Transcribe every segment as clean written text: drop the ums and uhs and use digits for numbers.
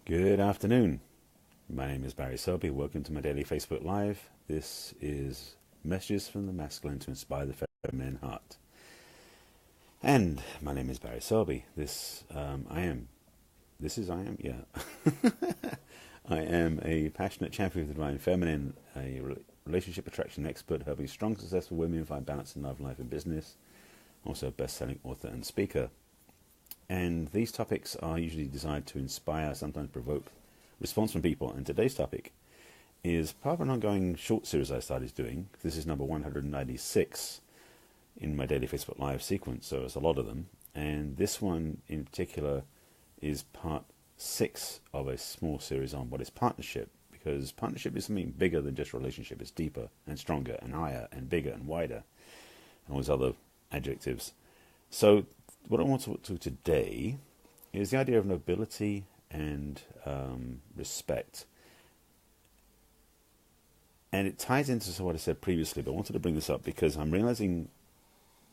Good afternoon. My name is Barry Selby. Welcome to my daily Facebook Live. This is Messages from the Masculine to Inspire the Feminine Heart. And my name is Barry Selby. I am a passionate champion of the divine feminine, a relationship attraction expert, helping strong, successful women find balance in love, life, and business. Also a best-selling author and speaker. And these topics are usually designed to inspire, sometimes provoke response from people. And today's topic is part of an ongoing short series I started doing. This is number 196 in my daily Facebook Live sequence, so it's a lot of them. And this one in particular is part 6 of a small series on what is partnership, because partnership is something bigger than just relationship. It's deeper and stronger and higher and bigger and wider and all these other adjectives. So what I want to talk to today is the idea of nobility and respect. And it ties into what I said previously, but I wanted to bring this up because I'm realizing,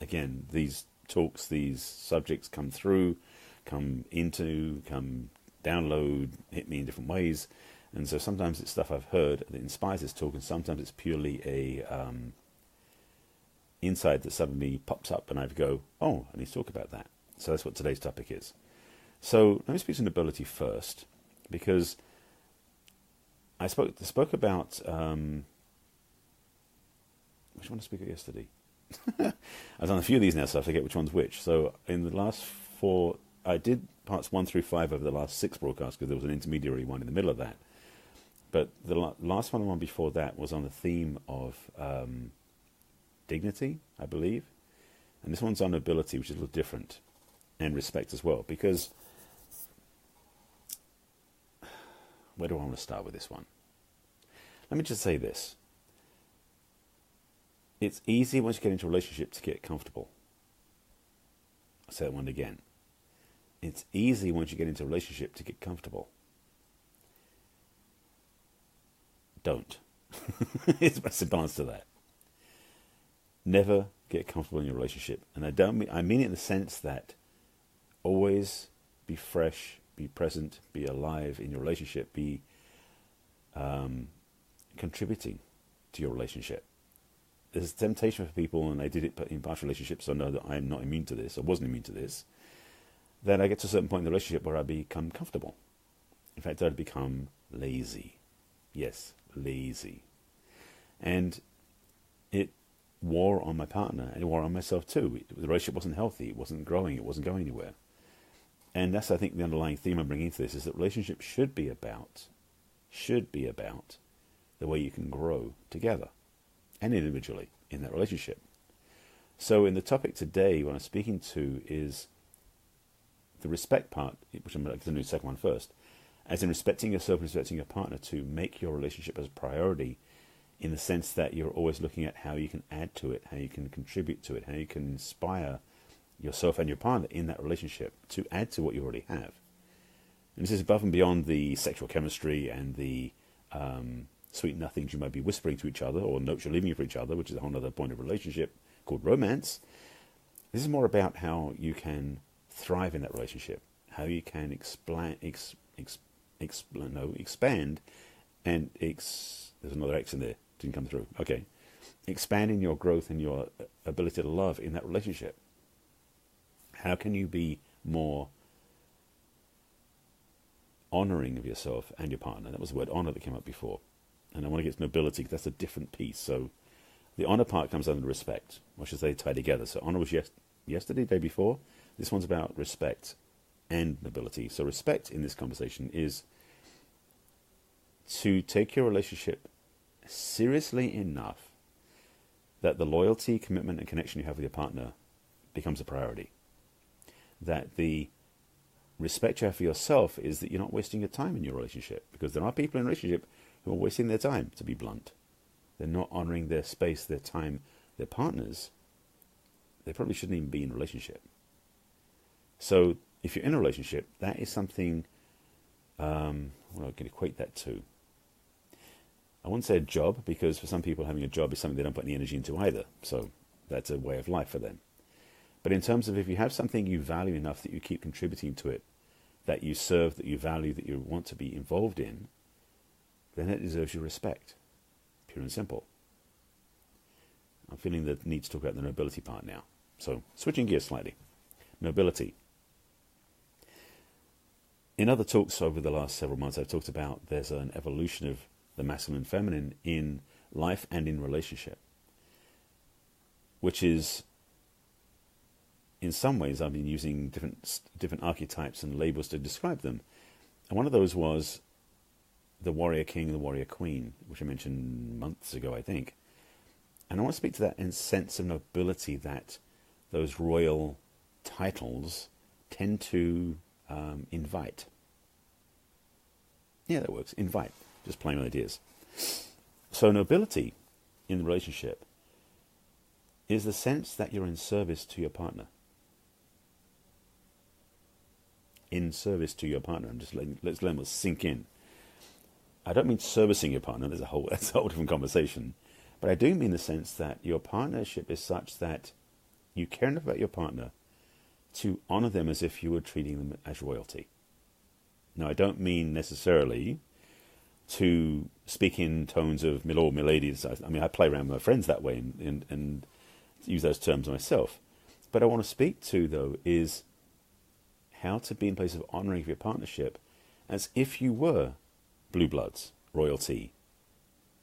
again, these talks, these subjects come through, come download, hit me in different ways. And so sometimes it's stuff I've heard that inspires this talk, and sometimes it's purely a insight that suddenly pops up and I go, oh, I need to talk about that. So that's what today's topic is. So let me speak to nobility first, because I spoke about which one did I speak about yesterday? I've done a few of these now, so I forget which one's which. So in the last 4, I did parts 1 through 5 over the last 6 broadcasts, because there was an intermediary one in the middle of that. But the last one before that was on the theme of dignity, I believe. And this one's on nobility, which is a little different, and respect as well. Because, where do I want to start with this one? Let me just say this. It's easy once you get into a relationship to get comfortable. I'll say that one again. It's easy once you get into a relationship to get comfortable. Don't. It's a balance to that. Never get comfortable in your relationship. And I mean it in the sense that always be fresh, be present, be alive in your relationship, be contributing to your relationship. There's a temptation for people, and I did it in past relationships, so I know that I'm not immune to this, or wasn't immune to this, that I get to a certain point in the relationship where I become comfortable. In fact, I'd become lazy. Yes, lazy. And it wore on my partner, and it wore on myself too. The relationship wasn't healthy, it wasn't growing, it wasn't going anywhere. And that's, I think, the underlying theme I'm bringing to this, is that relationships should be about the way you can grow together and individually in that relationship. So in the topic today, what I'm speaking to is the respect part, which I'm going to do the second one first, as in respecting yourself and respecting your partner, to make your relationship as a priority, in the sense that you're always looking at how you can add to it, how you can contribute to it, how you can inspire yourself and your partner in that relationship to add to what you already have. And this is above and beyond the sexual chemistry and the sweet nothings you might be whispering to each other, or notes you're leaving for each other, which is a whole other point of relationship called romance. This is more about how you can thrive in that relationship, how you can expand, and there's another X in there, didn't come through. Okay. Expanding your growth and your ability to love in that relationship. How can you be more honoring of yourself and your partner? That was the word honor that came up before. And I want to get to nobility, because that's a different piece. So the honor part comes under respect, or should they tie together? So honor was yesterday, day before. This one's about respect and nobility. So respect in this conversation is to take your relationship seriously enough that the loyalty, commitment, and connection you have with your partner becomes a priority. That the respect you have for yourself is that you're not wasting your time in your relationship, because there are people in a relationship who are wasting their time, to be blunt. They're not honoring their space, their time, their partners. They probably shouldn't even be in a relationship. So if you're in a relationship, that is something, what I can equate that to. I wouldn't say a job, because for some people having a job is something they don't put any energy into either. So that's a way of life for them. But in terms of, if you have something you value enough that you keep contributing to it, that you serve, that you value, that you want to be involved in, then it deserves your respect. Pure and simple. I'm feeling the need to talk about the nobility part now. So, switching gears slightly. Nobility. In other talks over the last several months, I've talked about there's an evolution of the masculine and feminine in life and in relationship, which is, in some ways, I've been using different archetypes and labels to describe them. And one of those was the warrior king and the warrior queen, which I mentioned months ago, I think. And I want to speak to that in sense of nobility that those royal titles tend to invite. Yeah, that works. Invite. Just playing with ideas. So nobility in the relationship is the sense that you're in service to your partner. In service to your partner. I'm just let's let it sink in. I don't mean servicing your partner. That's a whole different conversation. But I do mean the sense that your partnership is such that you care enough about your partner to honor them as if you were treating them as royalty. Now, I don't mean necessarily to speak in tones of milord, milady. I mean, I play around with my friends that way and use those terms myself. But I want to speak to, though, is how to be in place of honoring of your partnership as if you were blue bloods, royalty,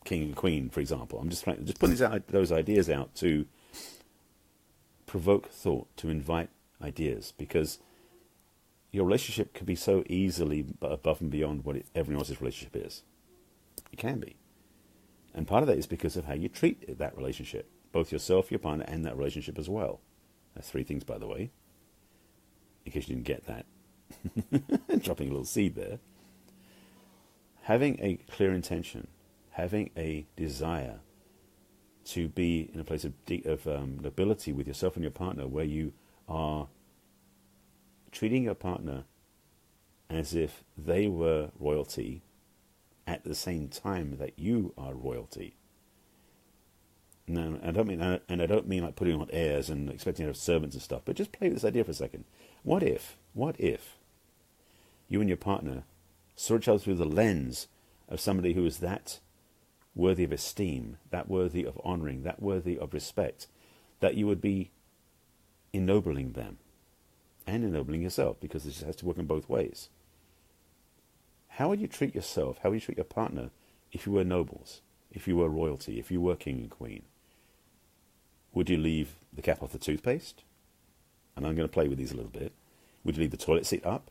king and queen, for example. I'm just putting those ideas out to provoke thought, to invite ideas, because your relationship can be so easily above and beyond what everyone else's relationship is. It can be. And part of that is because of how you treat that relationship, both yourself, your partner, and that relationship as well. That's three things, by the way, in case you didn't get that. Dropping a little seed there. Having a clear intention, having a desire to be in a place of nobility with yourself and your partner, where you are treating your partner as if they were royalty at the same time that you are royalty. Now, I don't mean like putting on airs and expecting to have servants and stuff, but just play with this idea for a second. What if you and your partner saw each other through the lens of somebody who is that worthy of esteem, that worthy of honoring, that worthy of respect, that you would be ennobling them and ennobling yourself, because this has to work in both ways. How would you treat yourself, how would you treat your partner if you were nobles, if you were royalty, if you were king and queen? Would you leave the cap off the toothpaste? And I'm going to play with these a little bit. Would you leave the toilet seat up?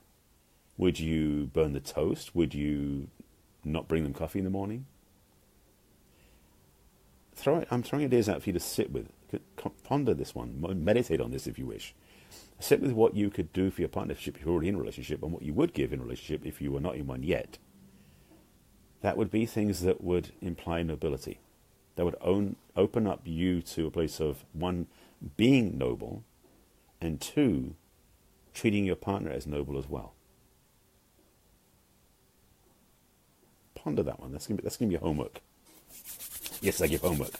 Would you burn the toast? Would you not bring them coffee in the morning? I'm throwing ideas out for you to sit with. Ponder this one. Meditate on this if you wish. Sit with what you could do for your partnership if you're already in a relationship, and what you would give in a relationship if you were not in one yet. That would be things that would imply nobility. That would open up you to a place of, one, being noble, and two, treating your partner as noble as well. Ponder that one. That's gonna be your homework. Yes, I give homework.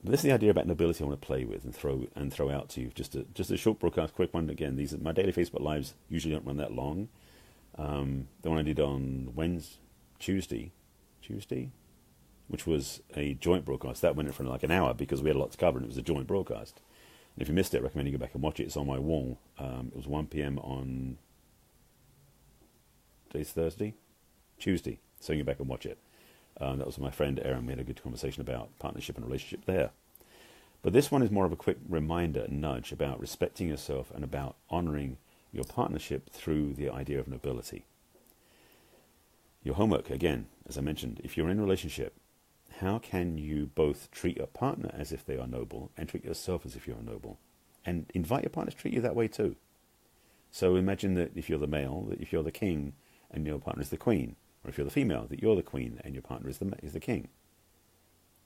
This is the idea about nobility I want to play with and throw out to you. Just a short broadcast, quick one. Again, these are my daily Facebook lives. Usually don't run that long. The one I did on Tuesday, which was a joint broadcast. That went for like an hour because we had a lot to cover, and it was a joint broadcast. And if you missed it, I recommend you go back and watch it. It's on my wall. It was 1 p.m. on today's Thursday, Tuesday. So you can go back and watch it. That was my friend Aaron. We had a good conversation about partnership and relationship there. But this one is more of a quick reminder, nudge about respecting yourself and about honoring your partnership through the idea of nobility. Your homework, again, as I mentioned, if you're in a relationship, how can you both treat your partner as if they are noble and treat yourself as if you're noble? And invite your partner to treat you that way too. So imagine that if you're the male, that if you're the king and your partner is the queen, or if you're the female, that you're the queen and your partner is the king.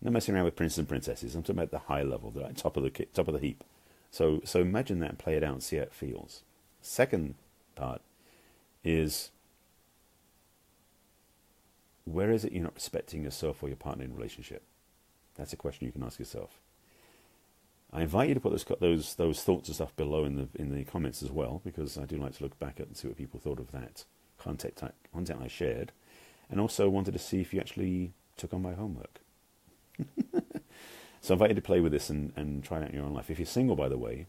No messing around with princes and princesses. I'm talking about the high level, the top of the heap. So imagine that and play it out and see how it feels. Second part is, where is it you're not respecting yourself or your partner in a relationship? That's a question you can ask yourself. I invite you to put those thoughts and stuff below in the comments as well, because I do like to look back at and see what people thought of that content I shared, and also wanted to see if you actually took on my homework. So I invite you to play with this and try it out in your own life. If you're single, by the way,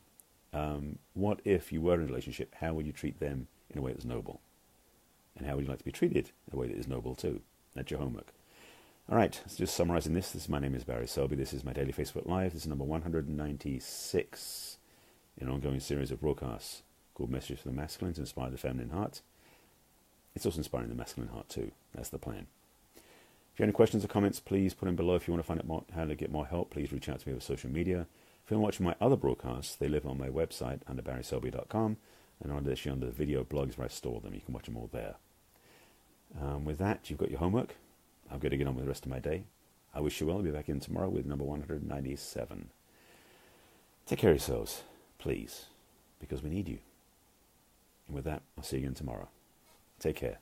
what if you were in a relationship? How would you treat them in a way that's noble? And how would you like to be treated in a way that is noble too? That's your homework. All right, so just summarizing this. My name is Barry Selby. This is my daily Facebook Live. This is number 196 in an ongoing series of broadcasts called Messages for the Masculine to Inspire the Feminine Heart. It's also inspiring the masculine heart too. That's the plan. If you have any questions or comments, please put them below. If you want to find out how to get more help, please reach out to me over social media. If you're watching my other broadcasts, they live on my website under barryselby.com, and actually under the video blogs where I store them. You can watch them all there. With that, you've got your homework. I'm going to get on with the rest of my day. I wish you well. I'll be back in tomorrow with number 197. Take care of yourselves, please, because we need you. And with that, I'll see you again tomorrow. Take care.